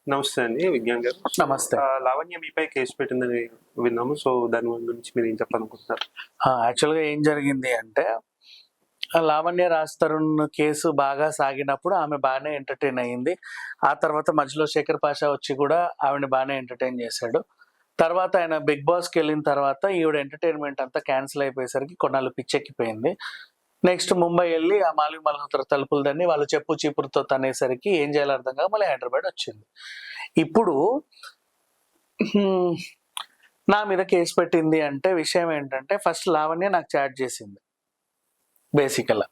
నమస్తే అండి విజ్ఞాన్ గారు. నమస్తే. లావణ్య మీపై కేసు పెట్టిందని విన్నాము. సో దాని గురించి మీరు ఏం చెప్పాలనుకుంటున్నారు? యాక్చువల్‌గా ఏం జరిగింది అంటే, లావణ్య రాజ్ తరుణ్ కేసు బాగా సాగినప్పుడు ఆమె బానే ఎంటర్‌టైన్ అయింది. ఆ తర్వాత మధ్యలో శేఖర్ పాషా వచ్చి కూడా ఆవిడని బానే ఎంటర్‌టైన్ చేశాడు. తర్వాత ఆయన 'బిగ్ బాస్'కెళ్ళిన తర్వాత ఈవిడ ఎంటర్‌టైన్‌మెంట్ అంతా క్యాన్సిల్ అయిపోయేసరికి కొన్నాళ్ళు పిచ్చెక్కిపోయింది. నెక్స్ట్ ముంబై ఎళ్లి ఆ 'మాలిక్ మల్హోత్రా' తలుపులు తన్ని వాళ్ళు చెప్పు చీపురుతో తన్నేసరికి ఏం చేయాలో అర్థం కాక మళ్ళీ హైదరాబాద్ వచ్చింది. ఇప్పుడు హ్మ్. నా మీద కేసు పెట్టింది అంటే విషయం ఏంటంటే, ఫస్ట్ లావణ్య నాకు చాట్ చేసింది బేసికల్‌గా.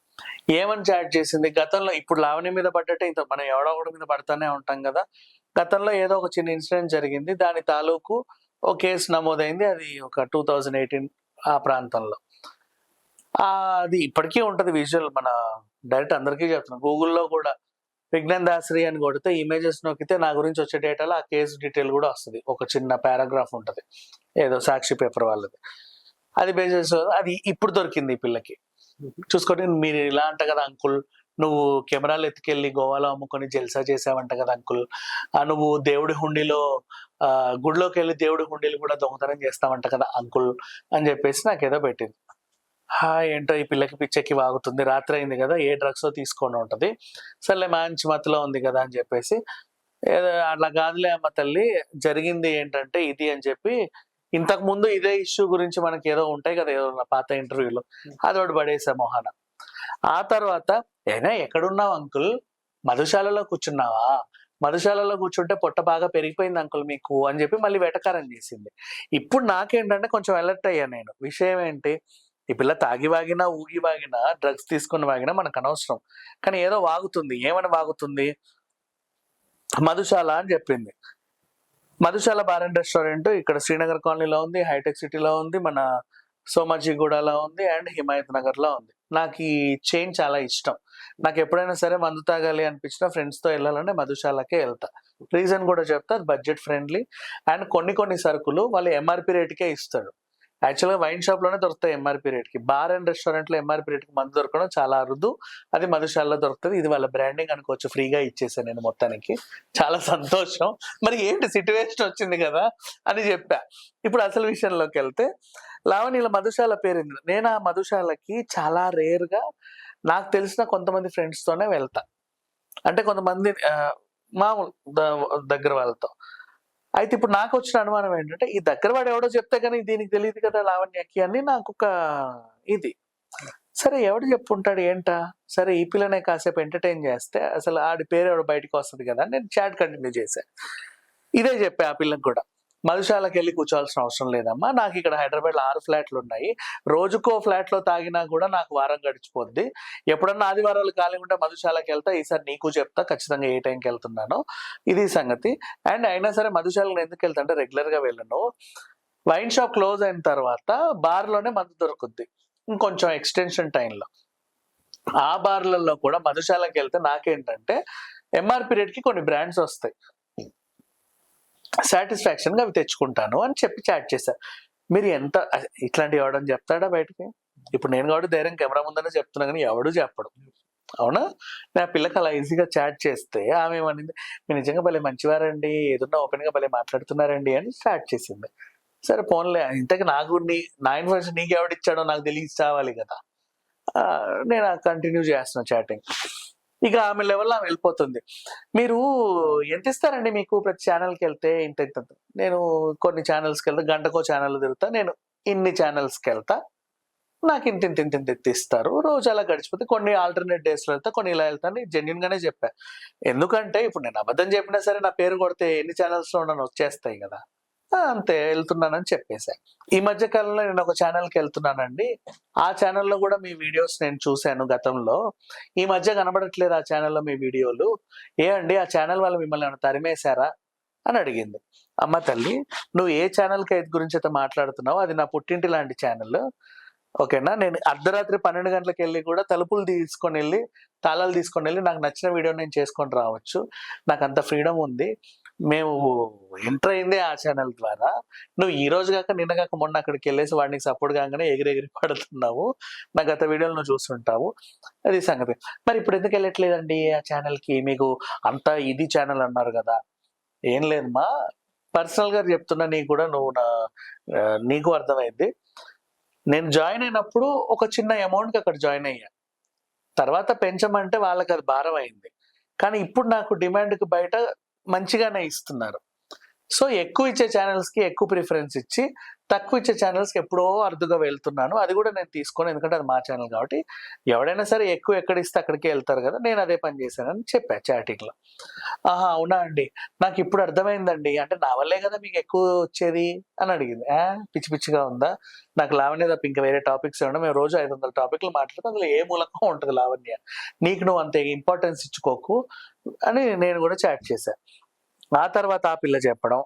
ఏమని చాట్ చేసింది? గతంలో ఇప్పుడు లావణ్య మీద పడ్డట్టే ఇంత మనం ఎవడో ఒకడి మీద పడతానే ఉంటాం గదా! గతంలో ఏదో ఒక చిన్న ఇన్సిడెంట్ జరిగింది. దాని తాలూకు ఓ కేసు నమోదైంది. అది ఒక 2018 ఆ ప్రాంతంలో. అది ఇప్పటికీ ఉంటది విజువల్. మన డైరెక్ట్ అందరికీ చెప్తున్నా. గూగుల్‌లో కూడా విజ్ఞాన్ దాసరి అని కొడితే ఇమేజెస్ నొక్కితే నా గురించి వచ్చే డేటాలో ఆ కేస్ డీటెయిల్ కూడా వస్తది. ఒక చిన్న పారాగ్రాఫ్ ఉంటది. ఏదో సాక్షి పేపర్ వాళ్ళది. అది బేస్ అది ఇప్పుడు దొరికింది ఈ పిల్లకి. చూసుకోండి, మీరు ఇలా అంట కదా అంకుల్, నువ్వు కెమెరాలు ఎత్తుకెళ్ళి గోవాలో అమ్ముకొని జల్సా చేసావంట కదా అంకుల్, నువ్వు దేవుడి హుండీలో గుడిలోకెళ్ళి దేవుడి హుండీలు కూడా దొంగతనం చేస్తావంట కదా అంకుల్ అని చెప్పేసి నాకేదో పెట్టింది. ఏంటో ఈ పిల్లకి పిచ్చెక్కి వాగుతుంది. రాత్రి అయింది కదా, ఏ డ్రగ్సో తీసుకొని ఉంటది. సర్లే మంచి మత్తులో ఉంది కదా అని చెప్పేసి, ఏదో అట్లా కాదులే అమ్మ తల్లి, జరిగింది ఏంటంటే ఇది అని చెప్పి, ఇంతకు ముందు ఇదే ఇష్యూ గురించి మనకి ఏదో ఉంటాయి కదా, ఏదో పాత ఇంటర్వ్యూలో అదొకటి పడేసా మొహాన. ఆ తర్వాత ఎక్కడున్నావు అంకుల్, మధుశాలలో కూర్చున్నావా, మధుశాలలో కూర్చుంటే పొట్ట బాగా పెరిగిపోయింది అంకుల్ మీకు అని చెప్పి మళ్ళీ వెటకారం చేసింది. ఇప్పుడు నాకేంటంటే కొంచెం అలర్ట్ అయ్యా నేను. విషయం ఏంటి, ఈ పిల్ల తాగి వాగినా ఊగి వాగినా డ్రగ్స్ తీసుకొని వాగినా మనకు అనవసరం. కానీ ఏదో వాగుతుంది. ఏమని వాగుతుంది, మధుశాల అని చెప్పింది. మధుశాల బార్ అండ్ రెస్టారెంట్ ఇక్కడ శ్రీనగర్ కాలనీలో ఉంది, హైటెక్ సిటీలో ఉంది, మన సోమాజిగూడలో ఉంది అండ్ హిమాయత్ నగర్‌లో ఉంది. నాకు ఈ చైన్ చాలా ఇష్టం. నాకు ఎప్పుడైనా సరే మందు తాగాలి అనిపించినా ఫ్రెండ్స్‌తో వెళ్ళాలంటే మధుశాలకే వెళ్తా. రీజన్ కూడా చెప్తా, అది బడ్జెట్ ఫ్రెండ్లీ అండ్ కొన్ని సరుకులు వాళ్ళు ఎంఆర్‌పీ రేట్‌కే ఇస్తాడు. యాక్చువల్‌గా వైన్ షాప్‌లోనే దొరుకుతాయి ఎంఆర్‌పీ రేట్‌కి. బార్ అండ్ రెస్టారెంట్‌లో ఎంఆర్‌పీ రేట్‌కి మందు దొరకడం చాలా అరుదు. అది మధుశాలలో దొరుకుతది. ఇది వాళ్ళ బ్రాండింగ్ అనుకోవచ్చు. ఫ్రీగా ఇచ్చేసా నేను మొత్తానికి. చాలా సంతోషం. మరి ఏంటి సిట్యుయేషన్ వచ్చింది కదా అని చెప్పా. ఇప్పుడు అసలు విషయంలోకెళ్తే, లావణ్యల మధుశాల పేరింది. నేను ఆ మధుశాలకి చాలా రేర్‌గా నాకు తెలిసిన కొంతమంది ఫ్రెండ్స్‌తోనే వెళ్తా. అంటే కొంతమంది మామూలు దగ్గర వాళ్ళతో. అయితే ఇప్పుడు నాకొచ్చిన అనుమానం ఏంటంటే, ఈ దగ్గర వాడు ఎవడో చెప్తే గాని దీనికి తెలీదు కదా లావణ్యకి అని నాకొక ఇది. సరే ఎవడు చెప్పుంటాడు ఏంటా? సరే ఈ పిల్లనే కాసేపు ఎంటర్‌టైన్ చేస్తే అసలు ఆడి పేరెవడో బయటికొస్తది కదా అని నేను చాట్ కంటిన్యూ చేశా. ఇదే చెప్పా ఆ పిల్లకి కూడా. మధుశాలకెళ్ళి కూర్చోవాల్సిన అవసరం లేదమ్మా. నాకిక్కడ హైదరాబాద్‌లో 6 ఫ్లాట్‌లున్నాయి. రోజుకో ఫ్లాట్‌లో తాగినా కూడా నాకు వారం గడిచిపోద్ది. ఎప్పుడన్నా ఆదివారాలు ఖాళీగా ఉంటే మధుశాలకెళ్తా. ఈసారి నీకు చెప్తా ఖచ్చితంగా ఏ టైంకెళ్తున్నానో. ఇది సంగతి. అండ్ అయినా సరే మధుశాలకు ఎందుకెళ్తా అంటే రెగ్యులర్‌గా వెళ్ళను. వైన్ షాప్ క్లోజ్ అయిన తర్వాత బార్‌లోనే మందు దొరుకుద్ది. ఇంకొంచెం ఎక్స్‌టెన్షన్ టైమ్‌లో. ఆ బార్‌లలో కూడా మధుశాలకెళ్తే నాకేంటంటే ఎంఆర్‌పీ రేట్‌కి కొన్ని బ్రాండ్స్ వస్తాయి. సాటిస్ఫాక్షన్‌గా అవి తెచ్చుకుంటాను అని చెప్పి చాట్ చేశా. మీరు ఎంత ఇట్లాంటివి ఎవడన్నా చెప్తాడా బయటకి? ఇప్పుడు నేను కాబట్టి ధైర్యం కెమెరా ముందనే చెప్తున్నా గానీ ఎవడు చెప్పడు. అవునా? నా పిల్లకి అలా ఈజీగా చాట్ చేస్తే ఆమె ఏమనింది, "మీరు నిజంగా భలే మంచివారండి. ఏదున్నా ఓపెన్‌గా భలే మాట్లాడుతున్నారండి" అని స్టార్ట్ చేసింది. సరే పోన్లే, ఇంతకి నా ఇన్ఫర్మేషన్ నీకెవడిచ్చాడో నాకు తెలిసి చావాలి కదా! నేను కంటిన్యూ చేస్తున్నా చాటింగ్. ఇక ఆమె లెవెల్‌లో ఆమె వెళ్ళిపోతుంది. "మీరు ఎంతిస్తారండి మీకు ప్రతి ఛానెల్‌కెళ్తే?" ఇంత. నేను కొన్ని ఛానెల్స్‌కెళ్తా, గంటకో ఛానెల్ తిరుగుతా. నేను ఇన్ని ఛానెల్స్‌కెళ్తా. నాకు ఇంతింతింతింతింత ఇస్తారు. రోజు అలా గడిచిపోతే కొన్ని ఆల్టర్‌నేట్ డేస్‌లో వెళ్తా, కొన్ని ఇలా వెళ్తా అని జెన్యూన్‌గానే చెప్పా. ఎందుకంటే ఇప్పుడు నేను అబద్ధం చెప్పినా సరే నా పేరు కొడితే ఎన్ని ఛానెల్స్‌లో ఉన్నానో వచ్చేస్తాయి గదా! అంతే వెళ్తున్నానని చెప్పేసా. ఈ మధ్య కాలంలో నేను ఒక ఛానెల్‌కెళ్తున్నానండి. ఆ ఛానెల్‌లో గూడా మీ వీడియోస్ నేను చూసాను గతంలో. ఈ మధ్య కనబడట్లేదు ఆ ఛానెల్‌లో మీ వీడియోలు. అండి ఆ ఛానెల్ వాళ్ళు మిమ్మల్ని ఏమైనా తరిమేశారా? అని అడిగింది. అమ్మ తల్లి, నువ్వు ఏ ఛానెల్‌కి గురించైతే మాట్లాడుతున్నావో అది నా పుట్టింటి లాంటి ఛానెల్. ఓకేనా? నేను అర్ధరాత్రి 12 గంటలకెళ్ళి కూడా తలుపులు తీసుకొనెళ్ళి, తాళాలు తీసుకొనెళ్ళి నాకు నచ్చిన వీడియో నేను చేసుకొని రావచ్చు. నాకంత ఫ్రీడమ్ ఉంది. మేము ఎంటర్ అయిందే ఆ ఛానెల్ ద్వారా. నువ్వు ఈ రోజు గాక, నిన్న గాక, మొన్న అక్కడికెళ్ళేసి వాడికి సపోర్ట్ కాంగానే ఎగిరి పడుతున్నావు. నా గత వీడియోలు నువ్వు చూసుంటావు. అది సంగతి. మరి ఇప్పుడు ఎందుకెళ్ళట్లేదండి ఆ ఛానెల్‌కి? మీకు అంతా ఇది ఛానెల్ అన్నారు గదా! ఏం లేదమ్మా, పర్సనల్ గా చెప్తున్నా, నీకు కూడా నువ్వు నీకు అర్థమైంది. నేను జాయిన్ అయినప్పుడు ఒక చిన్న అమౌంట్ కి అక్కడ జాయిన్ అయ్యా, తర్వాత పెంచమంటే వాళ్ళకి అది భారం అయింది. కానీ ఇప్పుడు నాకు డిమాండ్ కి బయట మంచిగానే ఇస్తున్నారు. సో ఎక్కువ ఇచ్చే ఛానల్స్ కి ఎక్కువ ప్రిఫరెన్స్ ఇచ్చి, తక్కువ ఇచ్చే ఛానల్స్ కి ఎప్పుడో అరుదుగా వెళ్తున్నాను. అది కూడా నేను తీసుకోను, ఎందుకంటే అది మా ఛానల్ కాబట్టి. ఎవడైనా సరే ఎక్కువ ఎక్కడ ఇస్తే అక్కడికే వెళ్తారు కదా, నేను అదే పని చేశానని చెప్పా చాటింగ్ లో. ఆహా అవునా అండి, నాకు ఇప్పుడు అర్థమైందండి, అంటే నా వల్లే కదా మీకు ఎక్కువ వచ్చేది అని అడిగింది. పిచ్చి పిచ్చిగా ఉందా, నాకు లావణ్య తప్ప ఇంకా వేరే టాపిక్స్ ఉండవు, మేము రోజు 500 టాపిక్లు మాట్లాడుతాం, అందులో ఏ మూలకం ఉంటుంది లావణ్య, నీకు నువ్వు అంత ఇంపార్టెన్స్ ఇచ్చుకోకు అని నేను కూడా చాట్ చేశా. ఆ తర్వాత ఆ పిల్ల చెప్పడం,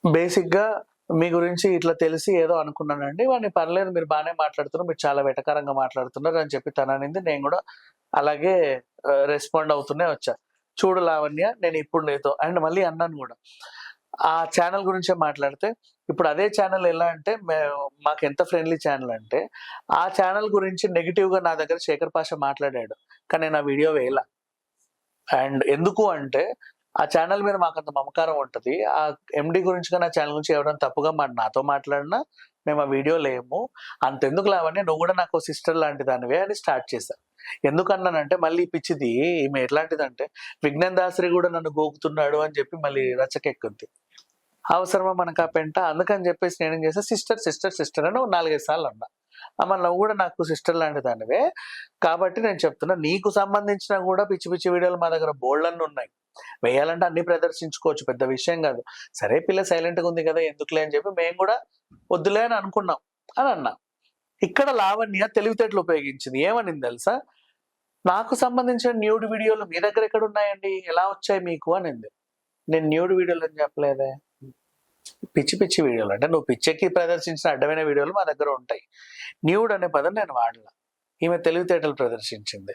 బేసిక్ గా మీ గురించి ఇట్లా తెలిసి ఏదో అనుకున్నానండి, వాడిని పర్లేదు మీరు బాగానే మాట్లాడుతున్నారు, మీరు చాలా వెటకారంగా మాట్లాడుతున్నారు అని చెప్పి తననింది. నేను కూడా అలాగే రెస్పాండ్ అవుతూనే వచ్చా. చూడు లావణ్య, నేను ఇప్పుడు నీతో అండ్ మళ్ళీ అన్నాను కూడా, ఆ ఛానల్ గురించే మాట్లాడితే, ఇప్పుడు అదే ఛానల్ ఎలా అంటే మాకు ఎంత ఫ్రెండ్లీ ఛానల్ అంటే, ఆ ఛానల్ గురించి నెగిటివ్ గా నా దగ్గర శేఖర్ పాషా మాట్లాడాడు, కానీ నేను ఆ వీడియో వేయాల. అండ్ ఎందుకు అంటే ఆ ఛానల్ మీద మాకు అంత మమకారం ఉంటది. ఆ ఎండి గురించి కానీ ఆ ఛానల్ గురించి ఎవరైనా తప్పుగా నాతో మాట్లాడినా మేము ఆ వీడియో లేము. అంతెందుకు లావణ్య, నువ్వు కూడా నాకు సిస్టర్ లాంటి దానివే అని స్టార్ట్ చేశా. ఎందుకన్నానంటే మళ్ళీ పిచ్చిది ఈమె ఎట్లాంటిదంటే, విజ్ఞాన్ దాసరి కూడా నన్ను గోకుతున్నాడు అని చెప్పి మళ్ళీ రచ్చకెక్కుద్ది. అవసరమా మనకు ఆ పెంట, అందుకని చెప్పేసి నేనేం చేసా, సిస్టర్ సిస్టర్ సిస్టర్ అని 4-5 సార్లు అన్నా. అమ్మ నువ్వు కూడా నాకు సిస్టర్ లాంటి దానివే, కాబట్టి నేను చెప్తున్నా, నీకు సంబంధించిన కూడా పిచ్చి పిచ్చి వీడియోలు మా దగ్గర బోల్డన్ని ఉన్నాయి, వేయాలంటే అన్ని ప్రదర్శించుకోవచ్చు, పెద్ద విషయం కాదు. సరే పిల్ల సైలెంట్ గా ఉంది కదా ఎందుకులే అని చెప్పి మేము కూడా వద్దులే అని అనుకున్నాం అని అన్నా. ఇక్కడ లావణ్య తెలివితేటలు ఉపయోగించింది. ఏమనింది తెలుసా, నాకు సంబంధించిన న్యూడ్ వీడియోలు మీ దగ్గర ఎక్కడ ఉన్నాయండి, ఎలా వచ్చాయి మీకు అనింది. నేను న్యూడ్ వీడియోలు అని చెప్పలేదే, పిచ్చి పిచ్చి వీడియోలు, అంటే నువ్వు పిచ్చెక్కి ప్రదర్శించిన అడ్డమైన వీడియోలు మా దగ్గర ఉంటాయి. న్యూడ్ అనే పదం నేను వాడలా. ఈమె తెలివితేటలు ప్రదర్శించింది.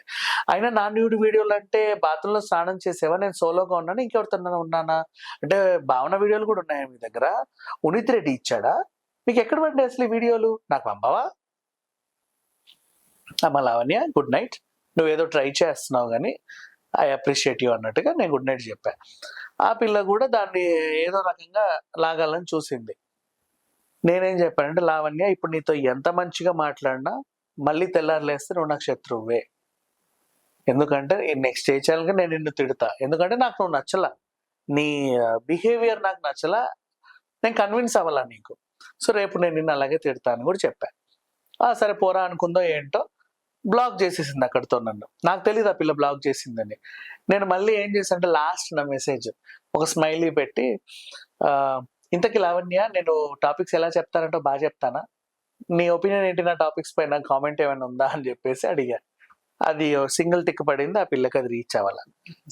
అయినా నా న్యూడ్ వీడియోలు అంటే, బాత్రూంలో స్నానం చేసేవా, నేను సోలోగా ఉన్నాను, ఇంకెవరితో ఉన్నానా అంటే, భావన వీడియోలు కూడా ఉన్నాయా మీ దగ్గర, ఉనిత్ రెడ్డి ఇచ్చాడా, మీకు ఎక్కడ పడ్డాయి అసలు ఈ వీడియోలు, నాకు పంపవా. అమ్మ లావణ్య గుడ్ నైట్, నువ్వేదో ట్రై చేస్తున్నావు కానీ ఐ అప్రిషియేట్ యూ అన్నట్టుగా నేను గుడ్ నైట్ చెప్పా. ఆ పిల్ల కూడా దాన్ని ఏదో రకంగా లాగాలని చూసింది. నేనేం చెప్పానంటే, లావణ్య ఇప్పుడు నీతో ఎంత మంచిగా మాట్లాడినా మళ్ళీ తెల్లారులేస్తే నువ్వు నాకు శత్రువువే, ఎందుకంటే నెక్స్ట్ ఏ ఛానల్గా నేను నిన్ను తిడతా, ఎందుకంటే నాకు నువ్వు నచ్చలా, నీ బిహేవియర్ నాకు నచ్చలా, నేను కన్విన్స్ అవ్వాలా నీకు, సో రేపు నేను నిన్ను అలాగే తిడతా అని కూడా చెప్పా. సరే పోరా అనుకుందో ఏంటో, బ్లాక్ చేసేసింది అక్కడితో నన్ను. నాకు తెలియదు ఆ పిల్ల బ్లాక్ చేసిందని. నేను మళ్ళీ ఏం చేశానంటే, లాస్ట్ నా మెసేజ్ ఒక స్మైలీ పెట్టి, ఇంతకీ లావణ్య నేను టాపిక్స్ ఎలా చెప్తానంటో బాగా చెప్తానా, నీ ఒపీనియన్ ఏంటి నా టాపిక్స్ పైన, కామెంట్ ఏమైనా ఉందా అని చెప్పేసి అడిగా. అది సింగిల్ టిక్ పడింది, ఆ పిల్లకి అది రీచ్ అవ్వాల,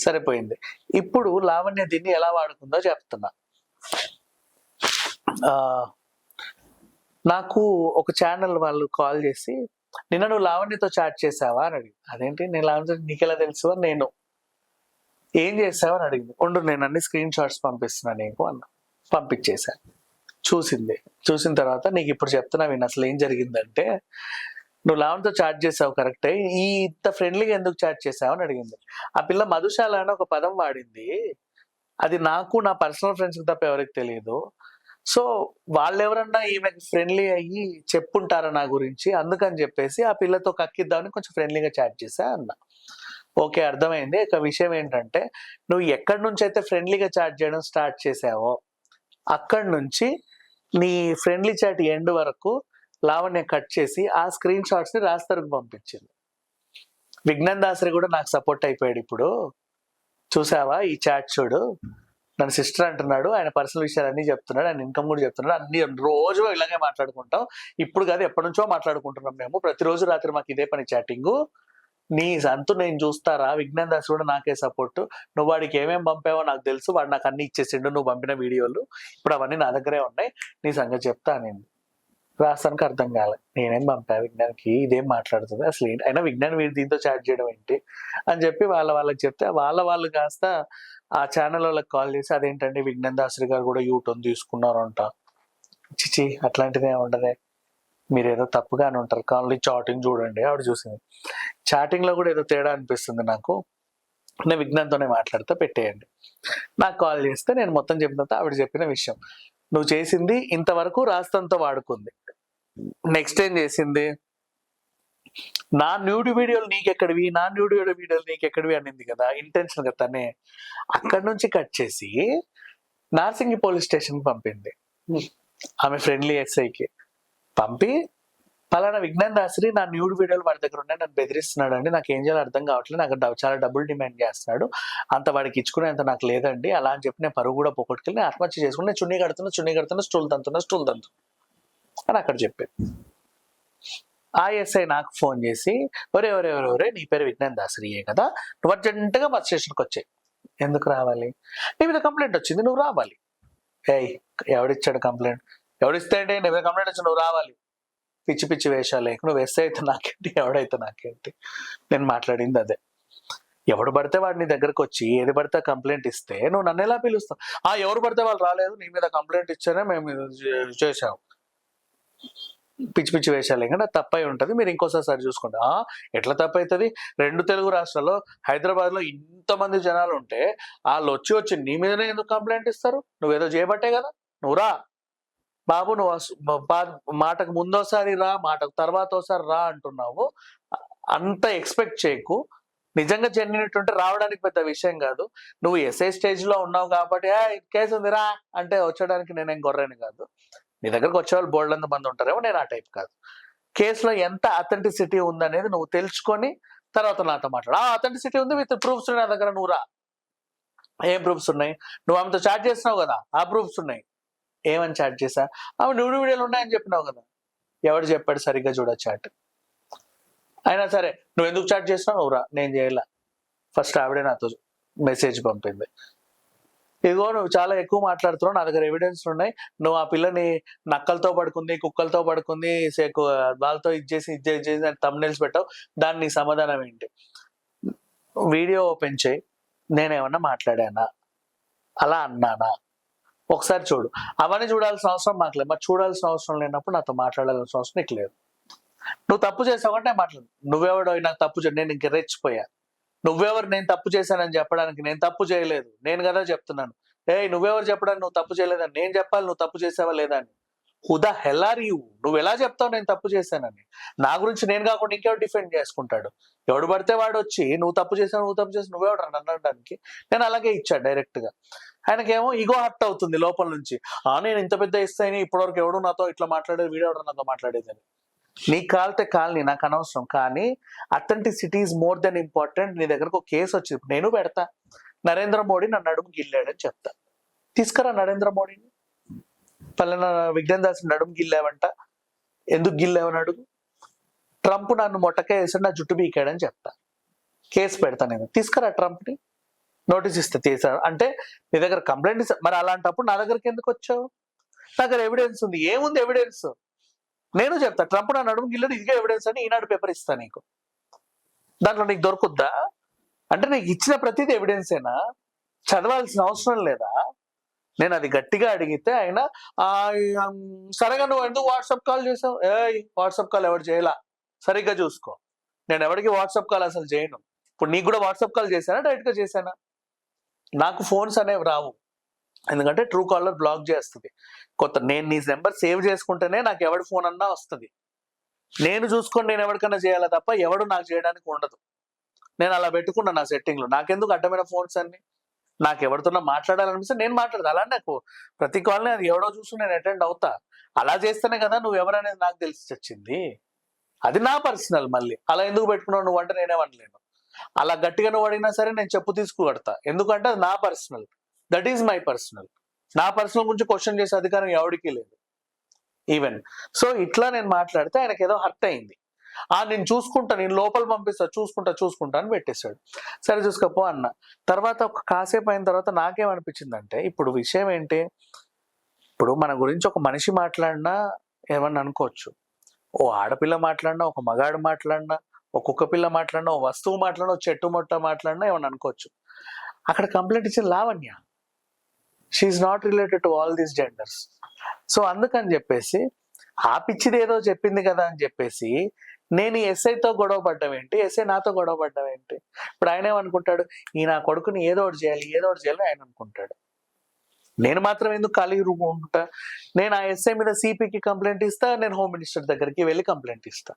సరిపోయింది. ఇప్పుడు లావణ్య దీన్ని ఎలా వాడుకుందో చెప్తున్నా. నాకు ఒక ఛానల్ వాళ్ళు కాల్ చేసి, నిన్న నువ్వు లావణ్యతో చాట్ చేసావా అని అడిగింది. అదేంటి నేను లావణ్యతో నీకెలా తెలుసు అని, నేను ఏం చేసావు అని అడిగింది. ఉండు నేను అన్ని స్క్రీన్ షాట్స్ పంపిస్తున్నా నీకు అన్న. పంపించేశాను. చూసిన తర్వాత, నీకు ఇప్పుడు చెప్తున్నా విని అసలు ఏం జరిగిందంటే, నువ్వు లావణ్యతో చాట్ చేసావు కరెక్టే, ఇంత ఫ్రెండ్లీగా ఎందుకు చాట్ చేసావు అని అడిగింది. ఆ పిల్ల మధుశాల అని ఒక పదం వాడింది, అది నాకు నా పర్సనల్ ఫ్రెండ్స్కి తప్ప ఎవరికి తెలియదు. సో వాళ్ళు ఎవరన్నా ఈమెకి ఫ్రెండ్లీ అయ్యి చెప్పుంటారా నా గురించి, అందుకని చెప్పేసి ఆ పిల్లతో కక్కిద్దామని కొంచెం ఫ్రెండ్లీగా చాట్ చేసా అన్న. ఓకే అర్థమైంది. ఇక విషయం ఏంటంటే, నువ్వు ఎక్కడి నుంచి అయితే ఫ్రెండ్లీగా చాట్ చేయడం స్టార్ట్ చేసావో అక్కడి నుంచి నీ ఫ్రెండ్లీ చాట్ ఎండ్ వరకు లావణ్య కట్ చేసి ఆ స్క్రీన్ షాట్స్ ని రాస్తరుకు పంపించింది. విజ్ఞాన్ దాసరి కూడా నాకు సపోర్ట్ అయిపోయాడు. ఇప్పుడు చూసావా ఈ చాట్ చూడు, నన్ను సిస్టర్ అంటున్నాడు, ఆయన పర్సనల్ విషయాలు అన్ని చెప్తున్నాడు, ఆయన ఇన్కమ్ కూడా చెప్తున్నాడు, అన్ని రోజు ఇలాగే మాట్లాడుకుంటాం, ఇప్పుడు కాదు ఎప్పటి నుంచో మాట్లాడుకుంటున్నాం మేము, ప్రతిరోజు రాత్రి మాకు ఇదే పని చాటింగ్, నీ సంతు నేను చూస్తారా, విజ్ఞాన్ దాస్ కూడా నాకే సపోర్ట్, నువ్వు వాడికి ఏమేమి పంపావో నాకు తెలుసు, వాడు నాకు అన్ని ఇచ్చేసిండు నువ్వు పంపిన వీడియోలు, ఇప్పుడు అవన్నీ నా దగ్గరే ఉన్నాయి, నీ సంగతి చెప్తా నేను. రాస్తానికి అర్థం కాలే, నేనేం పంపా విజ్ఞాన్కి, ఇదేం మాట్లాడుతుంది అసలు ఏంటి, అయినా విజ్ఞాన్ వీడి దీంతో చాట్ చేయడం ఏంటి అని చెప్పి వాళ్ళకి చెప్తే, వాళ్ళు కాస్త ఆ ఛానల్ వాళ్ళకి కాల్ చేసి, అదేంటండి విజ్ఞాన్ దాసరి గారు కూడా యూటర్న్ తీసుకున్నారంట. చిచి అట్లాంటిదే ఉండదే, మీరు ఏదో తప్పుగానే ఉంటారు, కావాలి చాటింగ్ చూడండి. ఆవిడ చూసింది, చాటింగ్ లో కూడా ఏదో తేడా అనిపిస్తుంది నాకు, నేను విజ్ఞాన్తోనే మాట్లాడితే పెట్టేయండి. నాకు కాల్ చేస్తే నేను మొత్తం చెప్పిన తర్వాత ఆవిడ చెప్పిన విషయం, నువ్వు చేసింది ఇంతవరకు రాస్తంతో వాడుకుంది. నెక్స్ట్ ఏం చేసింది, నా న్యూడ్ వీడియోలు నీకెక్కడివి, నా న్యూడ్ వీడియోలు నీకెక్కడివి అనింది కదా ఇంటెన్షన్ గా తనే. అక్కడి నుంచి కట్ చేసి నార్సింగి పోలీస్ స్టేషన్ పంపింది. ఆమె ఫ్రెండ్లీ ఎస్ఐకి పంపి, పలానా విజ్ఞాన్ దాసరి నా న్యూడ్ వీడియోలు వాడి దగ్గర ఉన్నాయి, నన్ను బెదిరిస్తున్నాడు అండి, నాకు ఏం చేయాలో అర్థం కావట్లేదు, నాకు చాలా డబ్బులు డిమాండ్ చేస్తున్నాడు, అంత వాడికి ఇచ్చుకునేంత నాకు లేదండి అలా అని చెప్పి నేను పరువు కూడా పోగొట్టుకెళ్ళి నేను ఆత్మహత్య చేసుకుని నేను చున్నీ కడుతున్నా స్టూల్ తంతున్నా అని అక్కడ చెప్పాను. ఆ ఎస్ఐ నాకు ఫోన్ చేసి, ఒరే నీ పేరు విజ్ఞాన్ దాసరియే కదా, నువ్వు అర్జెంటుగా మా స్టేషన్కి వచ్చాయి. ఎందుకు రావాలి, నీ మీద కంప్లైంట్ వచ్చింది, నువ్వు రావాలి. ఏయ్ ఎవడిచ్చాడు కంప్లైంట్, ఎవడిస్తే అంటే నీ మీద కంప్లైంట్ వచ్చి నువ్వు రావాలి. పిచ్చి పిచ్చి వేషాలు నువ్వు ఎస్ఐ అయితే నాకేంటి, ఎవడైతే నాకేంటి. నేను మాట్లాడింది అదే. ఎవడు పడితే వాడు నీ దగ్గరకు వచ్చి ఏది పడితే కంప్లైంట్ ఇస్తే నువ్వు నన్ను ఎలా పిలుస్తావు? ఎవరు పడితే వాళ్ళు రాలేదు, నీ మీద కంప్లైంట్ ఇచ్చానే మేము చేసాము. పిచ్చి పిచ్చి వేషాలు కానీ తప్పై ఉంటుంది, మీరు ఇంకోసారి సరి చూసుకోండి. ఎట్లా తప్పవుతుంది? 2 తెలుగు రాష్ట్రాల్లో హైదరాబాద్ లో ఇంతమంది జనాలు ఉంటే వాళ్ళు వచ్చి నీ మీదనే ఎందుకు కంప్లైంట్ ఇస్తారు? నువ్వేదో చేయబట్టే కదా. నువ్వు రా బాబు, నువ్వు మాటకు ముందోసారి రా, మాటకు తర్వాత ఒకసారి రా అంటున్నావు. అంత ఎక్స్పెక్ట్ చేయకు. నిజంగా చెందినట్టుంటే రావడానికి పెద్ద విషయం కాదు. నువ్వు ఎస్ఐ స్టేజ్ లో ఉన్నావు కాబట్టి కేసు ఉంది రా అంటే వచ్చడానికి నేనేం గొర్రెని కాదు. నీ దగ్గరకు వచ్చేవాళ్ళు బోల్డ్ మంది ఉంటారేమో, నేను ఆ టైప్ కాదు. కేసులో ఎంత అథెంటిసిటీ ఉందనేది నువ్వు తెలుసుకొని తర్వాత నాతో మాట్లాడు. అథెంటిసిటీ ఉంది విత్ ప్రూఫ్స్ ఉన్నాయి నా దగ్గర, నువ్వు రా. ఏం ప్రూఫ్స్ ఉన్నాయి? నువ్వు ఆమెతో చాట్ చేసినావు కదా, ఆ ప్రూఫ్స్ ఉన్నాయి. ఏమని చాట్ చేసా? ఆమె న్యూడ్ వీడియోలు ఉన్నాయని చెప్పినావు కదా. ఎవడు చెప్పాడు సరిగ్గా చూడ చాట్? అయినా సరే నువ్వు ఎందుకు చాట్ చేసినావు? నువ్వు రా. నేను చేయలే, ఫస్ట్ ఆవిడే నాతో మెసేజ్ పంపింది. ఇదిగో నువ్వు చాలా ఎక్కువ మాట్లాడుతున్నావు, నా దగ్గర ఎవిడెన్స్ ఉన్నాయి, నువ్వు ఆ పిల్లని నక్కలతో పడుకుంది, కుక్కలతో పడుకుంది, వాళ్ళతో ఇచ్చేసి థంబ్నెయిల్స్ పెట్టావు, దాన్ని నీ సమాధానం ఏంటి? వీడియో ఓపెన్ చేయి, నేనేమన్నా మాట్లాడానా, అలా అన్నానా? ఒకసారి చూడు. అవన్నీ చూడాల్సిన అవసరం మాకు లేదు. మరి చూడాల్సిన అవసరం లేనప్పుడు నాతో మాట్లాడాల్సిన అవసరం నీకు లేదు. నువ్వు తప్పు చేసావు అంటే మాట్లాడు. నువ్వెవడో నాకు తప్పు నేను ఇంక రెచ్చిపోయా. నువ్వెవరు నేను తప్పు చేశానని చెప్పడానికి? నేను తప్పు చేయలేదు, నేను కదా చెప్తున్నాను. నువ్వెవరు చెప్పడానికి నువ్వు తప్పు చేయలేదని? నేను చెప్పాలి నువ్వు తప్పు చేసావా లేదా అని. Who the hell are you? నువ్వు ఎలా చెప్తావు నేను తప్పు చేశానని? నా గురించి నేను కాకుండా ఇంకెవరు డిఫెండ్ చేసుకుంటాడు? ఎవడు పడితే వాడు వచ్చి నువ్వు తప్పు చేసావు నువ్వెవడు నన్ను అనడానికి? నేను అలాగే ఇచ్చాడు డైరెక్ట్ గా. ఆయనకేమో ఈగో హర్ట్ అవుతుంది లోపల నుంచి. నేను ఇంత పెద్ద ఇస్తాయని ఇప్పటివరకు ఎవడు నాతో ఇట్లా మాట్లాడేది, వీడియో నాతో మాట్లాడేదని. నీకు కాలితే కాలని, నాకు అనవసరం. కానీ authenticity is more than important. నీ దగ్గరకు ఒక కేసు వచ్చింది, నేను పెడతా. నరేంద్ర మోడీ నన్ను అడుగు గిల్లాడని చెప్తా. తీసుకురా నరేంద్ర మోడీని. పలానా విజ్ఞాన్ దాస్ నడుము గిల్లావంట, ఎందుకు గిల్లావని అడుగు. ట్రంప్ నన్ను మొట్టకాయ వేసాడు, నా జుట్టు బీకాడని చెప్తా. కేసు పెడతా నేను. తీసుకురా ట్రంప్ని, నోటీస్ ఇస్తే తీసాడు అంటే నీ దగ్గర కంప్లైంట్ ఇస్తా. మరి అలాంటప్పుడు నా దగ్గరికి ఎందుకు వచ్చావు? నా దగ్గర ఎవిడెన్స్ ఉంది. ఏముంది ఎవిడెన్స్? నేను చెప్తా, ట్రంప్ నా నడుము గిల్లడు, ఇదిగా ఎవిడెన్స్ అని ఈనాడు పేపర్ ఇస్తా నీకు. దాంట్లో నీకు దొరుకుద్దా? అంటే నీకు ఇచ్చిన ప్రతిదీ ఎవిడెన్సేనా? చదవాల్సిన అవసరం లేదా? నేను అది గట్టిగా అడిగితే ఆయన సరిగా నువ్వు ఎందుకు వాట్సాప్ కాల్ చేసావు? వాట్సాప్ కాల్ ఎవరు చేయలా, సరిగ్గా చూసుకో. నేను ఎవరికి వాట్సాప్ కాల్ అసలు చేయను. ఇప్పుడు నీకు కూడా వాట్సాప్ కాల్ చేశానా, డైరెక్ట్ గా చేశానా? నాకు ఫోన్స్ అనేవి రావు, ఎందుకంటే ట్రూ కాలర్ బ్లాక్ చేస్తుంది. నేను నీ నెంబర్ సేవ్ చేసుకుంటేనే నాకు ఎవడి ఫోన్ అన్నా వస్తుంది. నేను చూసుకొని నేను ఎవరికైనా చేయాలా తప్ప ఎవడు నాకు చేయడానికి ఉండదు. నేను అలా పెట్టుకున్నా నా సెట్టింగ్ లో. నాకెందుకు అడ్డమైన ఫోన్స్ అన్ని? నాకు ఎవరితోన్నా మాట్లాడాలనిపిస్తే నేను మాట్లాడతా. అలా నాకు ప్రతి కాల్ని అది ఎవడో చూసి నేను అటెండ్ అవుతా. అలా చేస్తేనే కదా నువ్వు ఎవరనేది నాకు తెలిసి వచ్చింది. అది నా పర్సనల్. మళ్ళీ అలా ఎందుకు పెట్టుకున్నావు నువ్వు అంటే నేనేమనలేను. అలా గట్టిగా నువ్వు అడిగినా సరే నేను చెప్పు తీసుకుపడతా, ఎందుకంటే అది నా personal. That is my personal. నా పర్సనల్ గురించి క్వశ్చన్ చేసే అధికారం ఎవరికి లేదు ఈవెన్. సో ఇట్లా నేను మాట్లాడితే ఆయనకి ఏదో హర్ట్ అయింది. నేను చూసుకుంటా, నేను లోపల పంపిస్తా, చూసుకుంటా అని పెట్టేశాడు. సరే చూసుకోపో అన్న. తర్వాత ఒక కాసేపు అయిన తర్వాత నాకేమనిపించిందంటే, ఇప్పుడు విషయం ఏంటి, ఇప్పుడు మన గురించి ఒక మనిషి మాట్లాడినా ఏమన్నా అనుకోవచ్చు, ఓ ఆడపిల్ల మాట్లాడినా, ఒక మగాడు మాట్లాడినా, ఒక కుక్క పిల్ల మాట్లాడినా, ఓ వస్తువు మాట్లాడినా, ఓ చెట్టు మొట్ట మాట్లాడినా ఏమన్నా అనుకోవచ్చు. అక్కడ కంప్లైంట్ ఇచ్చిన Lavanya, she is not related to all these genders. So అందుకని చెప్పేసి ఆ పిచ్చిది ఏదో చెప్పింది కదా అని చెప్పేసి నేను ఎస్ఐతో గొడవ పడ్డం ఏంటి, ఎస్ఐ నాతో గొడవ పడ్డం ఏంటి? ఇప్పుడు ఆయన ఏమనుకుంటాడు, ఈ నా కొడుకుని ఏదో ఒకటి చేయాలి ఆయన అనుకుంటాడు. నేను మాత్రం ఎందుకు ఖాళీ రూమ్ ఉంటా? నేను ఆ ఎస్ఐ మీద సిపికి కంప్లైంట్ ఇస్తా, నేను హోమ్ మినిస్టర్ దగ్గరికి వెళ్ళి కంప్లైంట్ ఇస్తా.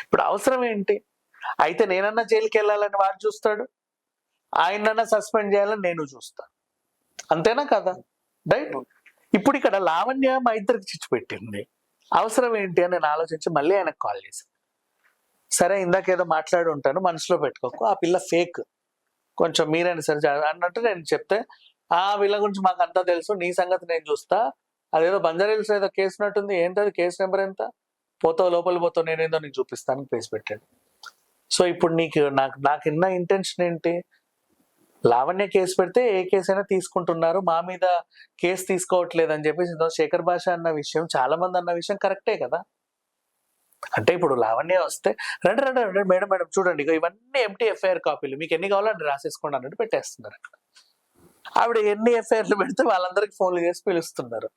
ఇప్పుడు అవసరం ఏంటి? అయితే నేనన్నా జైలుకి వెళ్ళాలని వాడు చూస్తాడు, ఆయనన్నా సస్పెండ్ చేయాలని నేను చూస్తా. అంతేనా కదా? రైట్. ఇప్పుడు ఇక్కడ లావణ్య మా ఇద్దరికి చిచ్చు పెట్టింది, అవసరం ఏంటి అని నేను ఆలోచించి మళ్ళీ ఆయనకు కాల్ చేశాను. సరే ఇందాకేదో మాట్లాడి ఉంటాను, మనసులో పెట్టుకోకు, ఆ పిల్ల ఫేక్, కొంచెం మీరైనా సరే అన్నట్టు నేను చెప్తే, వీళ్ళ గురించి మాకు అంతా తెలుసు, నీ సంగతి నేను చూస్తా, అదేదో బంజారీల్స్ ఏదో కేసు ఉన్నట్టుంది, ఏంటది కేసు నెంబర్ ఎంత, పోతావు లోపల పోతావు, నేనేందో నీకు చూపిస్తాను కేసు పెట్టాడు. సో ఇప్పుడు నాకు ఇన్న ఇంటెన్షన్ ఏంటి? లావణ్య కేసు పెడితే ఏ కేసు అయినా తీసుకుంటున్నారు, మా మీద కేసు తీసుకోవట్లేదు అని చెప్పేసి శేఖర్ భాష అన్న విషయం, చాలా మంది అన్న విషయం కరెక్టే కదా. అంటే ఇప్పుడు లావణ్య వస్తే రండి రండి రండి మేడం మేడం చూడండి ఇవన్నీ ఎంటీ ఎఫ్ఐఆర్ కాపీలు, మీకు ఎన్ని కావాలో అన్ని రాసేసుకోండి అన్నట్టు పెట్టేస్తున్నారు అక్కడ. ఆవిడ ఎన్ని ఎఫ్ఐఆర్లు పెడితే వాళ్ళందరికీ ఫోన్లు చేసి పిలుస్తున్నారు.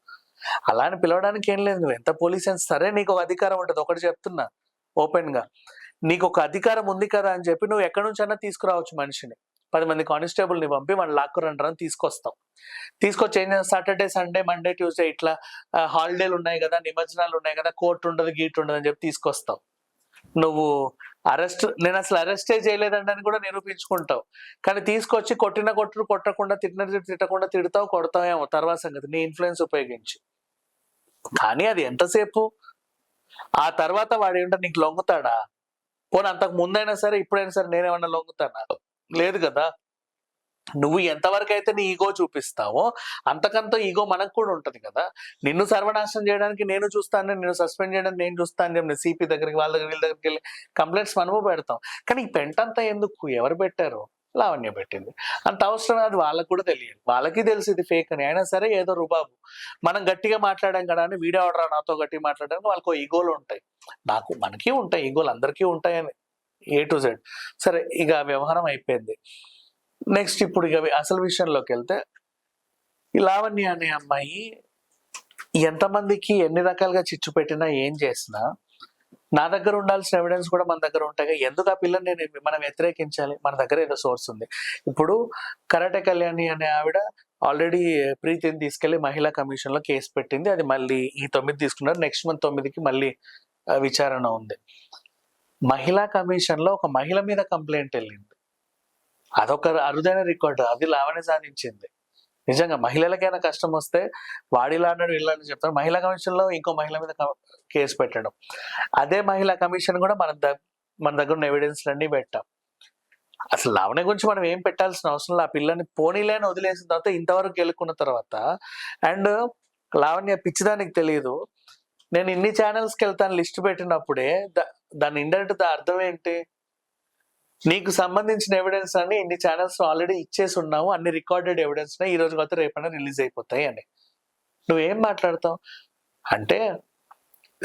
అలా అని పిలవడానికి ఏం లేదు, నువ్వు ఎంత పోలీస్ అని సరే నీకు ఒక అధికారం ఉంటుంది. ఒకటి చెప్తున్నా ఓపెన్ గా, నీకు ఒక అధికారం ఉంది కదా అని చెప్పి నువ్వు ఎక్కడి నుంచి అన్నా తీసుకురావచ్చు మనిషిని, 10 మంది కానిస్టేబుల్ ని పంపి వాళ్ళు లాక్కురంటారని తీసుకొస్తాం. తీసుకొచ్చి ఏం చేస్తాం, సాటర్డే సండే మండే ట్యూస్డే ఇట్లా హాలిడేలు ఉన్నాయి కదా, నిమజ్జనాలు ఉన్నాయి కదా, కోర్టు ఉండదు గీట్ ఉండదు అని చెప్పి తీసుకొస్తావు. నువ్వు నేను అసలు అరెస్టే చేయలేదండి అని కూడా నిరూపించుకుంటావు. కానీ తీసుకొచ్చి కొట్టిన కొట్టుడు కొట్టకుండా, తిట్టకుండా తిడతావు, కొడతావేమో తర్వాత సంగతి, నీ ఇన్ఫ్లుయెన్స్ ఉపయోగించి. కానీ అది ఎంతసేపు? ఆ తర్వాత వాడు ఏంటో నీకు లొంగుతాడా? పోనీ అంతకు ముందైనా సరే ఇప్పుడైనా సరే నేనేమన్నా లొంగుతానా? లేదు కదా. నువ్వు ఎంతవరకు అయితే నీ ఈగో చూపిస్తావో అంతకంత ఈగో మనకు కూడా ఉంటది కదా. నిన్ను సర్వనాశనం చేయడానికి నేను చూస్తాను, నిన్ను సస్పెండ్ చేయడానికి నేను చూస్తాను చెప్పి సిపి దగ్గరికి వాళ్ళ దగ్గర వీళ్ళ దగ్గరికి వెళ్ళి కంప్లైంట్స్ మనము పెడతాం. కానీ ఈ పెంటంతా ఎందుకు? ఎవరు పెట్టారు? లావణ్య పెట్టింది. అంత అవసరం అది వాళ్ళకు కూడా తెలియదు, వాళ్ళకి తెలిసి ఇది ఫేక్ అని. అయినా సరే ఏదో రుబాబు, మనం గట్టిగా మాట్లాడాం కదా అని వీడియో ఆర్డర్ నాతో గట్టిగా మాట్లాడడానికి వాళ్ళకు ఈగోలు ఉంటాయి, మనకి ఉంటాయి, ఈగోలు అందరికీ ఉంటాయని A to Z. సరే ఇక వ్యవహారం అయిపోయింది. నెక్స్ట్ ఇప్పుడు ఇక అసలు విషయంలోకి వెళ్తే, ఈ లావణ్య అనే అమ్మాయి ఎంతమందికి ఎన్ని రకాలుగా చిచ్చు పెట్టినా ఏం చేసినా నా దగ్గర ఉండాల్సిన ఎవిడెన్స్ కూడా మన దగ్గర ఉంటాయి. ఎందుకు ఆ పిల్లని మనం వ్యతిరేకించాలి? మన దగ్గర ఏదో సోర్స్ ఉంది. ఇప్పుడు కరాటే కళ్యాణి అనే ఆవిడ ఆల్రెడీ ప్రీతిని తీసుకెళ్లి మహిళా కమిషన్ లో కేసు పెట్టింది. అది మళ్ళీ ఈ 9 తీసుకున్నారు, నెక్స్ట్ మంత్ 9కి మళ్ళీ విచారణ ఉంది. మహిళా కమిషన్ లో ఒక మహిళ మీద కంప్లైంట్ వెళ్ళింది. అదొక అరుదైన రికార్డు, అది లావణ్య సాధించింది. నిజంగా మహిళలకైనా కష్టం వస్తే వాడిలా అన్నాడు వీళ్ళని చెప్తారు. మహిళా కమిషన్ లో ఇంకో మహిళ మీద కేసు పెట్టడం, అదే మహిళా కమిషన్ కూడా మన దగ్గర ఉన్న ఎవిడెన్స్ అన్ని పెట్టాం. అసలు లావణ్య గురించి మనం ఏం పెట్టాల్సిన అవసరం లేదు. ఆ పిల్లని పోనీలేని వదిలేసిన తర్వాత ఇంతవరకు గెలుక్కున్న తర్వాత, అండ్ లావణ్య పిచ్చిదానికి తెలియదు, నేను ఇన్ని ఛానల్స్కి వెళ్తాను లిస్ట్ పెట్టినప్పుడే దాని ఇండైరెక్ట్ అర్థం ఏంటి? నీకు సంబంధించిన ఎవిడెన్స్ అన్ని ఇన్ని ఛానల్స్ ఆల్రెడీ ఇచ్చేసి ఉన్నావు, అన్ని రికార్డెడ్ ఎవిడెన్స్ ఈ రోజు కాకపోతే రేపైనా రిలీజ్ అయిపోతాయి అని నువ్వేం మాట్లాడతావు? అంటే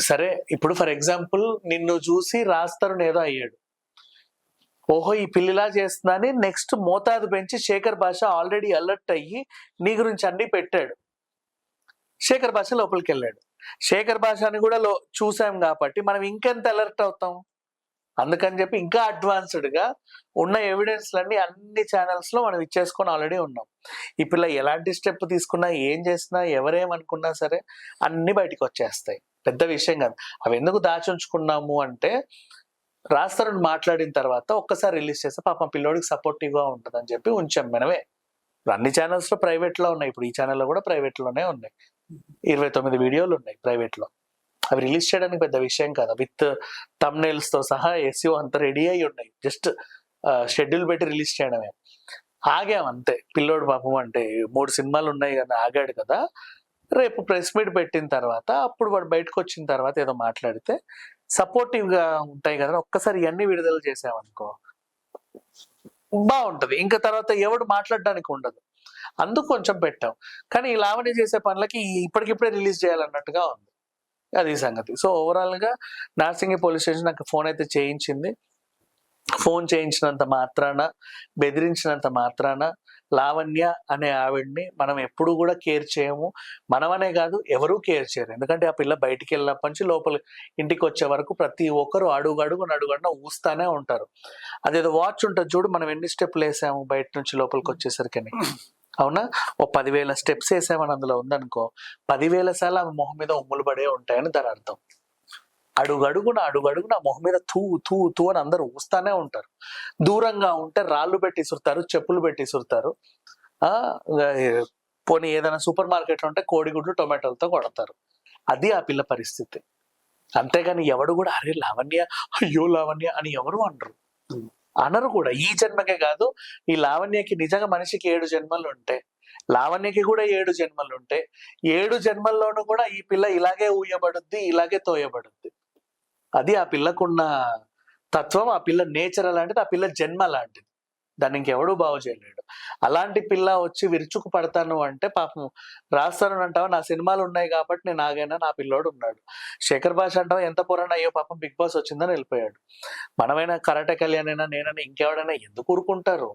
సరే ఇప్పుడు ఫర్ ఎగ్జాంపుల్ నిన్ను చూసి రాస్తరుని ఏదో అయ్యాడు, ఓహో ఈ పిల్లిలా చేస్తుందని నెక్స్ట్ మోతాదు పెంచి శేఖర్ భాష ఆల్రెడీ అలర్ట్ అయ్యి నీ గురించి అన్ని పెట్టాడు. శేఖర్ భాష లోపలికి వెళ్ళాడు. శేఖర్ భాషని కూడా చూసాం కాబట్టి మనం ఇంకెంత అలర్ట్ అవుతాం. అందుకని చెప్పి ఇంకా అడ్వాన్స్డ్ గా ఉన్న ఎవిడెన్స్లన్నీ అన్ని ఛానల్స్ లో మనం ఇచ్చేసుకొని ఆల్రెడీ ఉన్నాం. ఈ పిల్ల ఎలాంటి స్టెప్ తీసుకున్నా, ఏం చేసినా, ఎవరేమనుకున్నా సరే అన్ని బయటకు వచ్చేస్తాయి. పెద్ద విషయం కాదు. అవి ఎందుకు దాచుంచుకున్నాము అంటే, రాస్తారని మాట్లాడిన తర్వాత ఒక్కసారి రిలీజ్ చేస్తే పాపం పిల్లోడికి సపోర్టివ్ గా ఉంటుంది అని చెప్పి ఉంచాం మనమే. అన్ని ఛానల్స్ లో ప్రైవేట్ లో ఉన్నాయి, ఇప్పుడు ఈ ఛానల్లో కూడా ప్రైవేట్ లోనే ఉన్నాయి. 29 వీడియోలు ఉన్నాయి ప్రైవేట్ లో. అవి రిలీజ్ చేయడానికి పెద్ద విషయం కదా, విత్ థంబ్నెయిల్స్ తో సహా SEO అంతా రెడీ అయి ఉన్నాయి. జస్ట్ షెడ్యూల్ పెట్టి రిలీజ్ చేయడమే. ఆగాం అంతే. పిల్లోడు పాపం అంటే 3 సినిమాలు ఉన్నాయి కదా, ఆగాడు కదా. రేపు ప్రెస్ మీట్ పెట్టిన తర్వాత అప్పుడు వాడు బయటకు వచ్చిన తర్వాత ఏదో మాట్లాడితే సపోర్టివ్ గా ఉంటాయి కదా. ఒక్కసారి ఇవన్నీ విడుదల చేసామనుకో బాగుంటది, ఇంకా తర్వాత ఎవడు మాట్లాడడానికి ఉండదు. అందుకు కొంచెం పెట్టాం. కానీ ఈ లావణ్య చేసే పనులకి ఇప్పటికిప్పుడే రిలీజ్ చేయాలన్నట్టుగా ఉంది, అది సంగతి. సో ఓవరాల్ గా నార్సింగి పోలీస్ స్టేషన్ నాకు ఫోన్ అయితే చేయించింది. ఫోన్ చేయించినంత మాత్రాన, బెదిరించినంత మాత్రాన లావణ్య అనే ఆవిడ్ని మనం ఎప్పుడు కూడా కేర్ చేయము. మనమనే కాదు, ఎవరూ కేర్ చేయరు. ఎందుకంటే ఆ పిల్ల బయటికి వెళ్ళినప్పటి నుంచి లోపల ఇంటికి వచ్చే వరకు ప్రతి ఒక్కరు అడుగడుగున ఊస్తానే ఉంటారు. అదేదో వాచ్ ఉంటుంది చూడు, మనం ఎన్ని స్టెప్లు వేసాము బయట నుంచి లోపలికి వచ్చేసరికి, అవునా? ఓ 10,000 స్టెప్స్ వేసామని అందులో ఉందనుకో, 10,000 సార్లు ఆమె మొహం మీద ఉమ్ములు పడే ఉంటాయని దాని అర్థం. అడుగడుగున మొహం మీద తూ తూ తూ అని అందరూ ఊస్తానే ఉంటారు. దూరంగా ఉంటే రాళ్ళు పెట్టి ఇసురుతారు, చెప్పులు పెట్టి ఇసురుతారు. ఆ పోనీ ఏదైనా సూపర్ మార్కెట్ ఉంటే కోడిగుడ్లు టొమాటోలతో కొడతారు. అది ఆ పిల్ల పరిస్థితి. అంతేగాని ఎవడు కూడా అరే లావణ్య, అయ్యో లావణ్య అని ఎవరు అనరు. అనరు కూడా. ఈ జన్మకే కాదు, ఈ లావణ్యకి నిజంగా మనిషికి 7 జన్మలు ఉంటాయి, లావణ్యకి కూడా 7 జన్మలు ఉంటాయి. 7 జన్మల్లోనూ కూడా ఈ పిల్ల ఇలాగే ఊయబడుద్ది, ఇలాగే తోయబడుద్ది. అది ఆ పిల్లకున్న తత్వం, ఆ పిల్ల నేచర్ అలాంటిది, ఆ పిల్ల జన్మ లాంటిది. దాన్ని ఇంకెవడూ బాగు చేయలేడు. అలాంటి పిల్ల వచ్చి విరుచుకు పడతాను అంటే పాపం రాస్తాను అంటావా, నా సినిమాలు ఉన్నాయి కాబట్టి నేను ఆగైనా, నా పిల్లోడు ఉన్నాడు. శేఖర్ భాష అంటావా, ఎంత పురాణ, అయ్యో పాపం బిగ్ బాస్ వచ్చిందని వెళ్ళిపోయాడు. మనమైనా కరాటే కళ్యాణ్ అయినా, నేనైనా, ఇంకెవడైనా ఎందుకు ఊరుకుంటారు?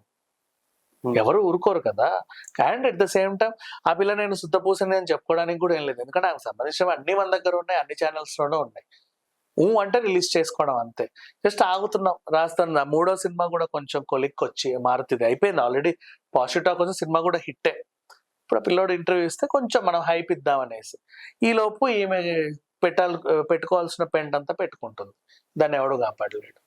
ఎవరు ఊరుకోరు కదా. And at the same time ఆ పిల్ల నేను శుద్ధపూసని అని చెప్పుకోవడానికి కూడా ఏం లేదు. ఎందుకంటే నాకు సంబంధించిన అన్ని మన దగ్గర ఉన్నాయి, అన్ని ఛానల్స్ లోనే ఉన్నాయి. అంటే రిలీజ్ చేసుకోవడం అంతే. జస్ట్ ఆగుతున్నాం, రాస్తాను. 3వ సినిమా కూడా కొంచెం కొలిక్కొచ్చి మారుతుంది, అయిపోయింది ఆల్రెడీ. పాజిటివ్ టాక్ వచ్చి సినిమా కూడా హిట్టే. ఇప్పుడు ఆ పిల్లోడు ఇంటర్వ్యూ ఇస్తే కొంచెం మనం హైప్ ఇద్దాం అనేసి, ఈ లోపు ఈమె పెట్టుకోవాల్సిన పెంట్ అంతా పెట్టుకుంటుంది. దాన్ని ఎవడు కాపాడలేడు.